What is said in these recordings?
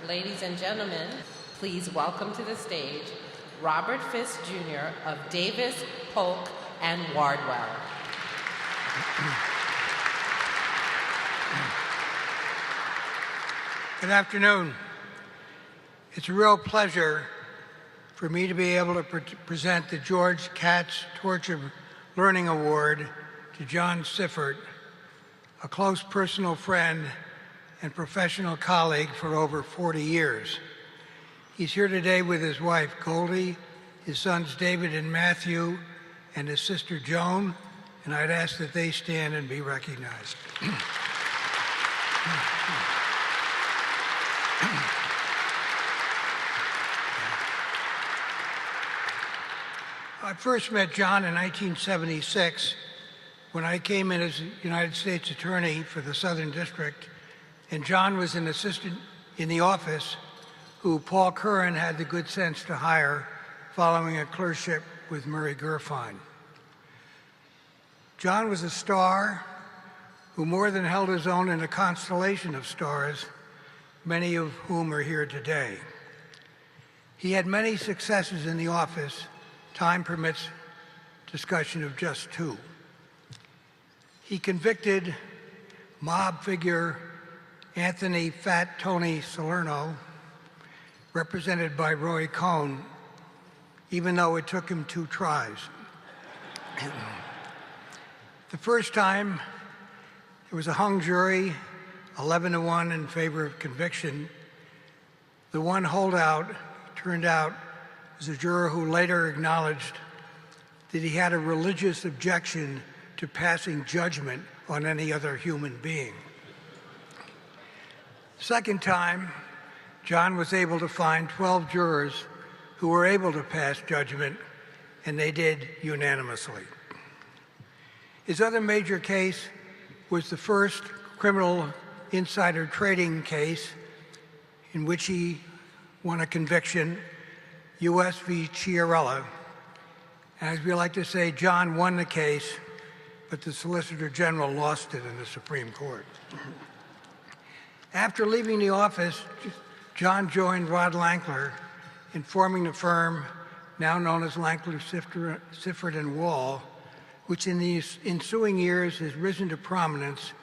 Ladies and gentlemen, please welcome to the stage Robert Fiske Jr. of Davis, Polk, and Wardwell. Good afternoon. It's a real pleasure for me to be able to present the George Katz Torch of Learning Award to John Siffert, a close personal friend and professional colleague for over 40 years. He's here today with his wife, Goldie, his sons, David and Matthew, and his sister, Joan, and I'd ask that they stand and be recognized. I first met John in 1976 when I came in as United States Attorney for the Southern District, and John was an assistant in the office who Paul Curran had the good sense to hire following a clerkship with Murray Gurfein. John was a star who more than held his own in a constellation of stars, many of whom are here today. He had many successes in the office. Time permits discussion of just two. He convicted mob figure Anthony Fat Tony Salerno, represented by Roy Cohn, even though it took him 2 tries. The first time, it was a hung jury, 11-1 in favor of conviction. The one holdout turned out was a juror who later acknowledged that he had a religious objection to passing judgment on any other human being. Second time, John was able to find 12 jurors who were able to pass judgment, and they did unanimously. His other major case was the first criminal insider trading case in which he won a conviction, U.S. v. Chiarella. And as we like to say, John won the case, but the Solicitor General lost it in the Supreme Court. After leaving the office, John joined Rod Lankler in forming the firm now known as Lankler, Siffert and Wall, which in the ensuing years has risen to prominence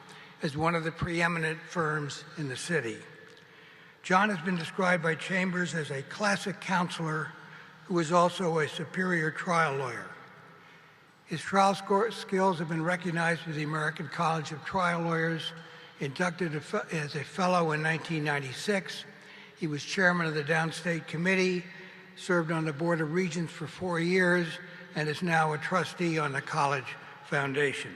as one of the preeminent firms in the city. John has been described by Chambers as a classic counselor who is also a superior trial lawyer. His trial skills have been recognized with the American College of Trial Lawyers, inducted as a fellow in 1996. He was chairman of the Downstate Committee, served on the Board of Regents for 4 years, and is now a trustee on the College Foundation.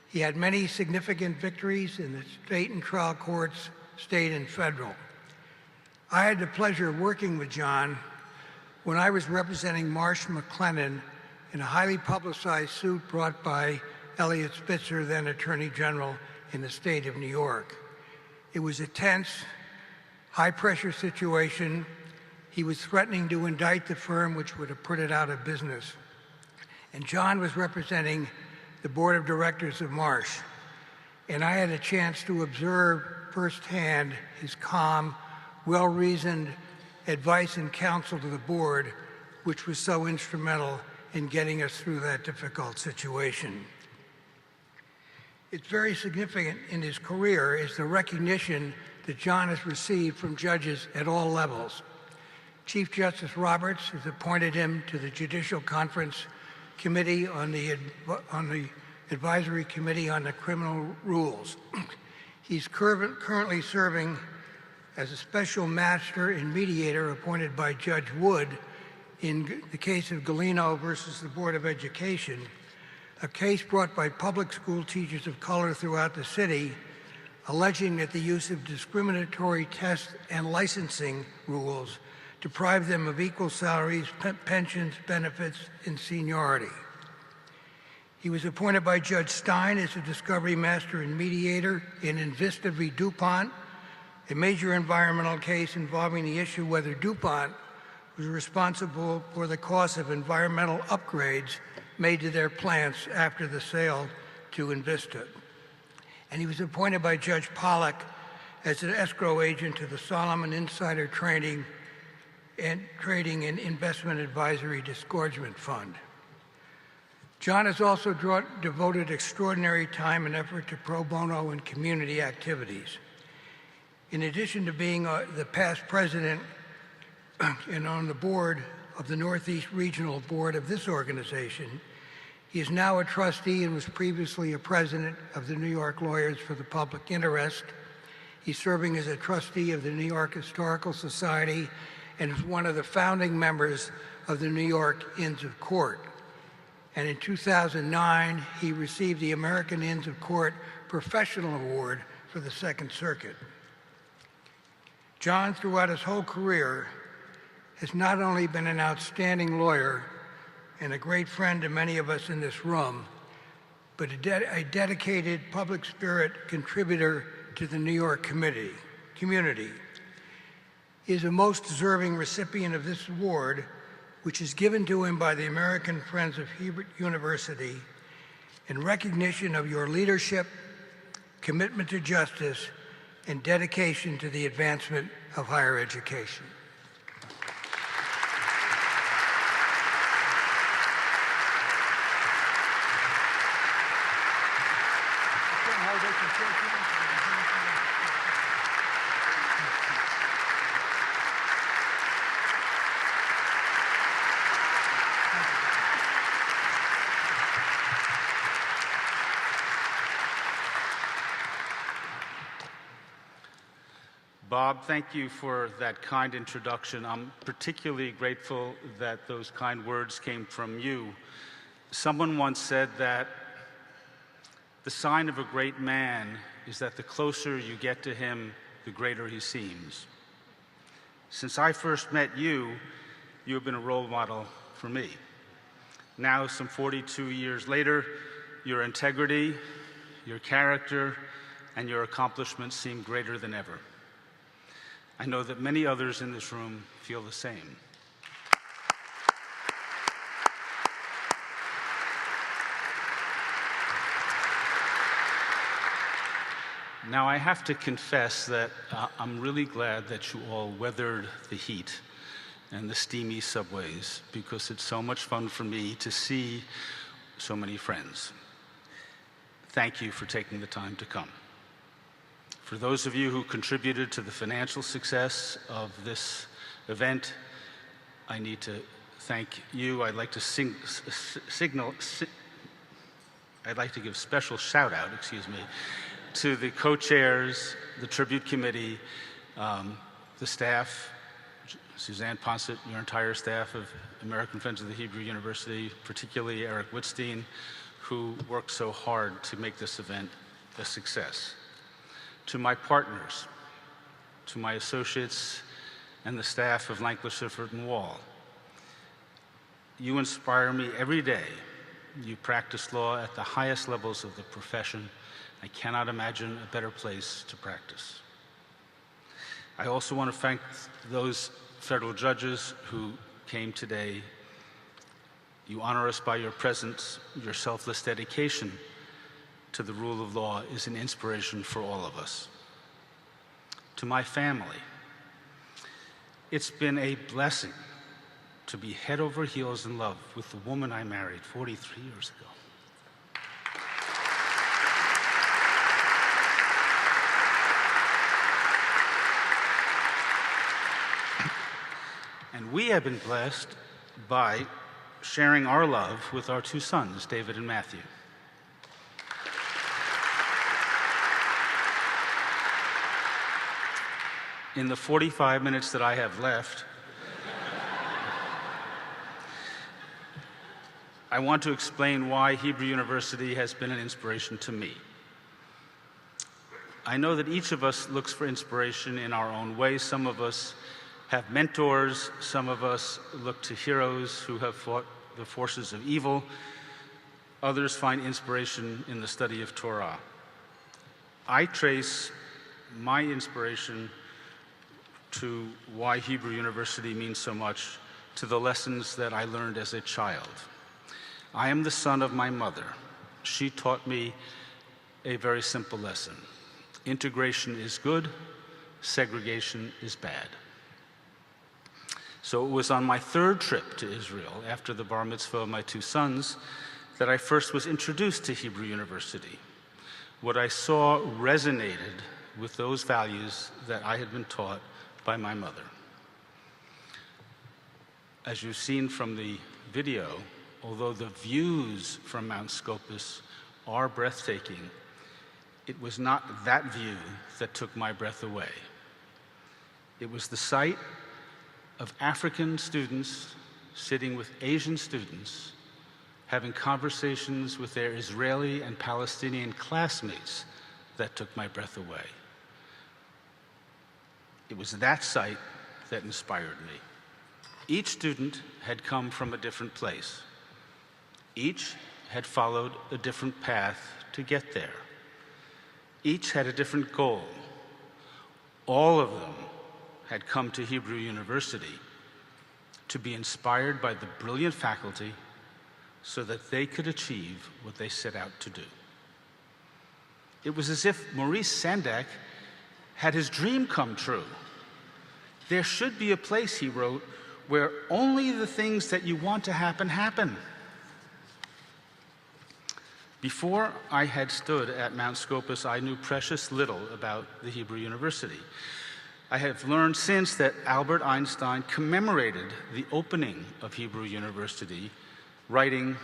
He had many significant victories in the state and trial courts, state and federal. I had the pleasure of working with John when I was representing Marsh McLennan in a highly publicized suit brought by Eliot Spitzer, then Attorney General in the state of New York. It was a tense, high-pressure situation. He was threatening to indict the firm, which would have put it out of business. And John was representing the board of directors of Marsh. And I had a chance to observe firsthand his calm, well-reasoned advice and counsel to the board, which was so instrumental in getting us through that difficult situation. It's very significant in his career is the recognition that John has received from judges at all levels. Chief Justice Roberts has appointed him to the Judicial Conference Committee on the Advisory Committee on the Criminal Rules. He's currently serving as a special master and mediator appointed by Judge Wood in the case of Galino versus the Board of Education, a case brought by public school teachers of color throughout the city, alleging that the use of discriminatory test and licensing rules deprive them of equal salaries, pensions, benefits, and seniority. He was appointed by Judge Stein as a discovery master and mediator in Invista v. DuPont, a major environmental case involving the issue whether DuPont was responsible for the cost of environmental upgrades made to their plants after the sale to Invista. And he was appointed by Judge Pollack as an escrow agent to the Solomon Insider Trading and Investment Advisory Disgorgement Fund. John has also devoted extraordinary time and effort to pro bono and community activities. In addition to being the past president and on the board of the Northeast Regional Board of this organization, he is now a trustee and was previously a president of the New York Lawyers for the Public Interest. He's serving as a trustee of the New York Historical Society and is one of the founding members of the New York Inns of Court. And in 2009, he received the American Inns of Court Professional Award for the Second Circuit. John, throughout his whole career, has not only been an outstanding lawyer and a great friend to many of us in this room, but a dedicated public spirit contributor to the New York community. He is a most deserving recipient of this award, which is given to him by the American Friends of Hebrew University in recognition of your leadership, commitment to justice, and dedication to the advancement of higher education. Bob, thank you for that kind introduction. I'm particularly grateful that those kind words came from you. Someone once said that the sign of a great man is that the closer you get to him, the greater he seems. Since I first met you, you have been a role model for me. Now, some 42 years later, your integrity, your character, and your accomplishments seem greater than ever. I know that many others in this room feel the same. Now, I have to confess that I'm really glad that you all weathered the heat and the steamy subways, because it's so much fun for me to see so many friends. Thank you for taking the time to come. For those of you who contributed to the financial success of this event, I need to thank you. I'd like to give special shout out, to the co-chairs, the tribute committee, the staff, Suzanne Ponset, your entire staff of American Friends of the Hebrew University, particularly Eric Wittstein, who worked so hard to make this event a success. To my partners, to my associates, and the staff of Lankler, Siffert, and Wall. You inspire me every day. You practice law at the highest levels of the profession. I cannot imagine a better place to practice. I also want to thank those federal judges who came today. You honor us by your presence. Your selfless dedication to the rule of law is an inspiration for all of us. To my family, it's been a blessing to be head over heels in love with the woman I married 43 years ago. And we have been blessed by sharing our love with our two sons, David and Matthew. In the 45 minutes that I have left, I want to explain why Hebrew University has been an inspiration to me. I know that each of us looks for inspiration in our own way. Some of us have mentors. Some of us look to heroes who have fought the forces of evil. Others find inspiration in the study of Torah. I trace my inspiration to why Hebrew University means so much to the lessons that I learned as a child. I am the son of my mother. She taught me a very simple lesson. Integration is good, segregation is bad. So it was on my third trip to Israel, after the bar mitzvah of my two sons, that I first was introduced to Hebrew University. What I saw resonated with those values that I had been taught by my mother. As you've seen from the video, although the views from Mount Scopus are breathtaking, it was not that view that took my breath away. It was the sight of African students sitting with Asian students, having conversations with their Israeli and Palestinian classmates that took my breath away. It was that sight that inspired me. Each student had come from a different place. Each had followed a different path to get there. Each had a different goal. All of them had come to Hebrew University to be inspired by the brilliant faculty so that they could achieve what they set out to do. It was as if Maurice Sendak had his dream come true. There should be a place, he wrote, where only the things that you want to happen, happen. Before I had stood at Mount Scopus, I knew precious little about the Hebrew University. I have learned since that Albert Einstein commemorated the opening of Hebrew University, writing,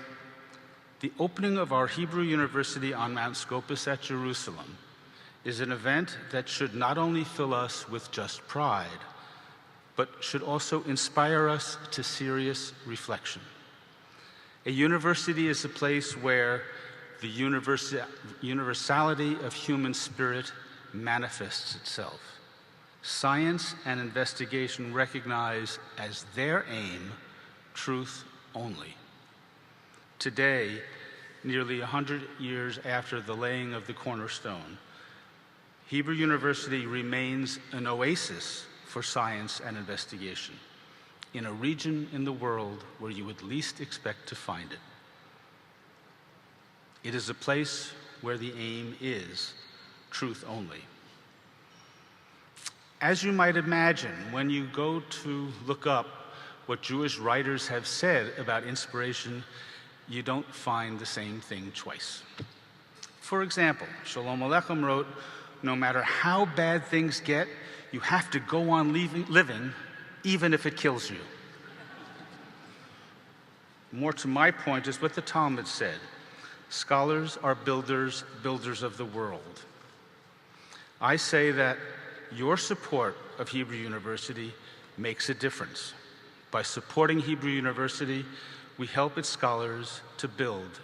"The opening of our Hebrew University on Mount Scopus at Jerusalem is an event that should not only fill us with just pride, but should also inspire us to serious reflection. A university is a place where the universality of human spirit manifests itself. Science and investigation recognize as their aim truth only." Today, nearly 100 years after the laying of the cornerstone, Hebrew University remains an oasis for science and investigation in a region in the world where you would least expect to find it. It is a place where the aim is truth only. As you might imagine, when you go to look up what Jewish writers have said about inspiration, you don't find the same thing twice. For example, Shalom Aleichem wrote, "No matter how bad things get, you have to go on living, even if it kills you." More to my point is what the Talmud said, "Scholars are builders, builders of the world." I say that your support of Hebrew University makes a difference. By supporting Hebrew University, we help its scholars to build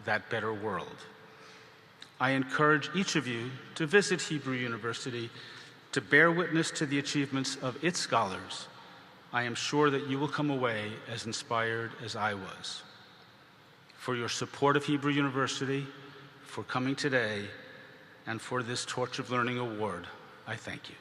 that better world. I encourage each of you to visit Hebrew University to bear witness to the achievements of its scholars. I am sure that you will come away as inspired as I was. For your support of Hebrew University, for coming today, and for this Torch of Learning award, I thank you.